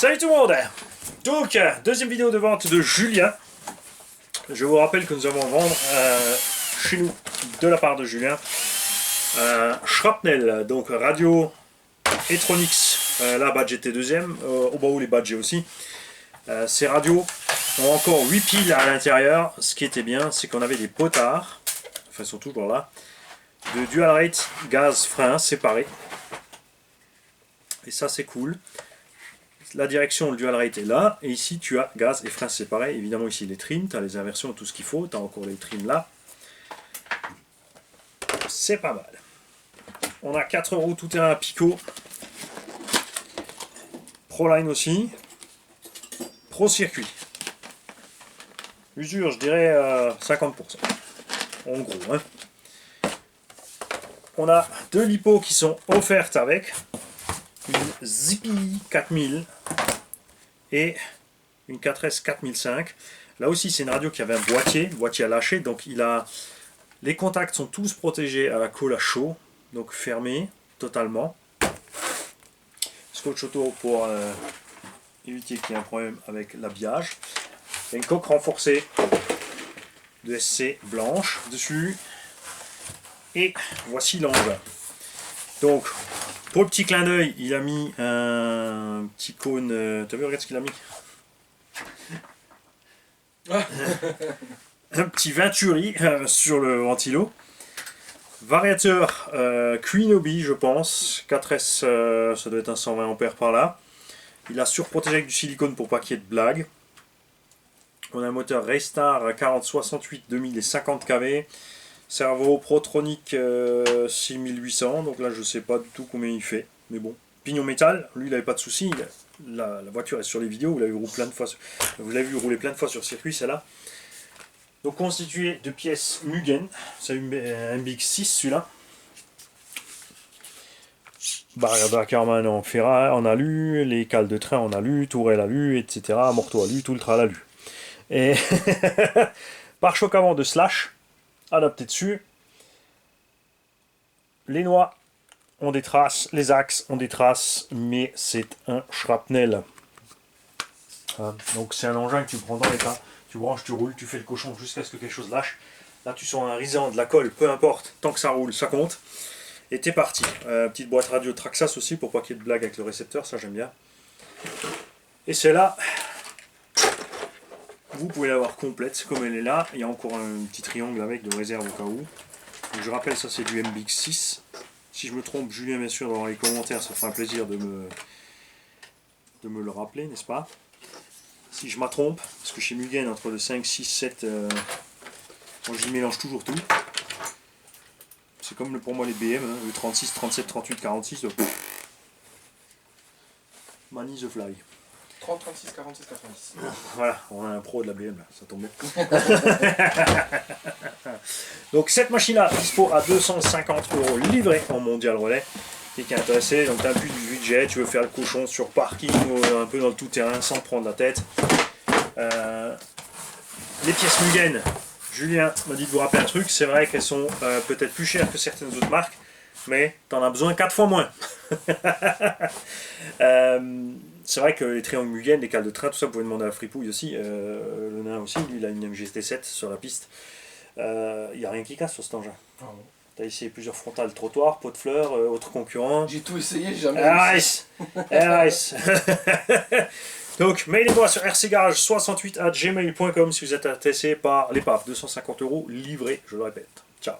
Salut tout le monde. Donc, deuxième vidéo de vente de Julien. Je vous rappelle que nous avons à vendre chez nous, de la part de Julien, Shrapnel, donc Radio Etronix. Là, badge était deuxième. Au bas où les badges aussi. Ces radios ont encore 8 piles à l'intérieur. Ce qui était bien, c'est qu'on avait des potards, enfin ils sont toujours là, de dual rate gaz frein séparés. Et ça c'est cool. La direction, le dual rate est là, et ici tu as gaz et frein séparés. Évidemment ici les trims, tu as les inversions, tout ce qu'il faut, tu as encore les trims là. C'est pas mal. On a 4 roues tout terrain à picot. Proline aussi. Pro circuit. Usure, je dirais 50%. En gros. Hein. On a 2 lipos qui sont offertes avec. Une Zippy 4000 et une 4S 4005. Là aussi c'est une radio qui avait un boîtier à lâcher, donc les contacts sont tous protégés à la colle à chaud, donc fermés totalement. Scotch auto pour éviter qu'il y ait un problème avec l'habillage. Il y a une coque renforcée de SC blanche dessus. Et voici l'engin. Donc pour le petit clin d'œil, il a mis un petit cône. T'as vu, regarde ce qu'il a mis. Un petit Venturi sur le ventilo. Variateur Quinobi, je pense. 4S, ça doit être un 120 ampères par là. Il a surprotégé avec du silicone pour pas qu'il y ait de blague. On a un moteur Raystar 4068 2000 et 50 kV. Servo Protronic 6800, donc là je sais pas du tout combien il fait, mais bon. Pignon métal, lui il n'avait pas de souci. La voiture est sur les vidéos, vous l'avez vu rouler plein de fois sur circuit, celle-là. Donc constitué de pièces Mugen, c'est un Big 6 celui-là. Barrière de la Carman en ferraille, en alu, les cales de train en alu, tourelle alu, etc. Morteau alu, tout le train à l'alu. Et pare-choc avant de Slash. Adapté dessus. Les noix ont des traces, les axes ont des traces, mais c'est un shrapnel. Donc c'est un engin que tu prends dans l'état, tu branches, tu roules, tu fais le cochon jusqu'à ce que quelque chose lâche. Là tu sens un risant, de la colle, peu importe, tant que ça roule, ça compte. Et t'es parti. Petite boîte radio Traxxas aussi pour pas qu'il y ait de blague avec le récepteur, ça j'aime bien. Et celle-là, vous pouvez l'avoir complète comme elle est là. Il y a encore un petit triangle avec de réserve au cas où. Donc je rappelle, ça c'est du MBX6. Si je me trompe, Julien, bien sûr, dans les commentaires, ça fera un plaisir de me le rappeler, n'est-ce pas? Si je me trompe, parce que chez Mugen, entre le 5, 6, 7, moi j'y mélange toujours tout. C'est comme pour moi les BM, hein, le 36, 37, 38, 46. Donc... Money the Fly. 30, 36, 46, 90. Voilà, on a un pro de la BM là, ça tombe bien. Donc cette machine là, dispo à 250 € livrée en mondial relais. Et qui est intéressé, donc tu as un but du budget, tu veux faire le cochon sur parking ou un peu dans le tout terrain sans te prendre la tête. Les pièces Mugen, Julien m'a dit de vous rappeler un truc, c'est vrai qu'elles sont peut-être plus chères que certaines autres marques, mais tu en as besoin 4 fois moins. C'est vrai que les triangles Mugen, les cales de train, tout ça, vous pouvez demander à Fripouille aussi. Le nain aussi, lui, il a une MGT7 sur la piste. Il n'y a rien qui casse sur cet engin. Ah bon. Tu as essayé plusieurs frontales, trottoirs, pot de fleurs, autres concurrents. J'ai tout essayé, j'ai jamais réussi. RS. Donc, mailez-moi sur rcgarage68@gmail.com si vous êtes intéressé par l'épave. 250 € livré, je le répète. Ciao.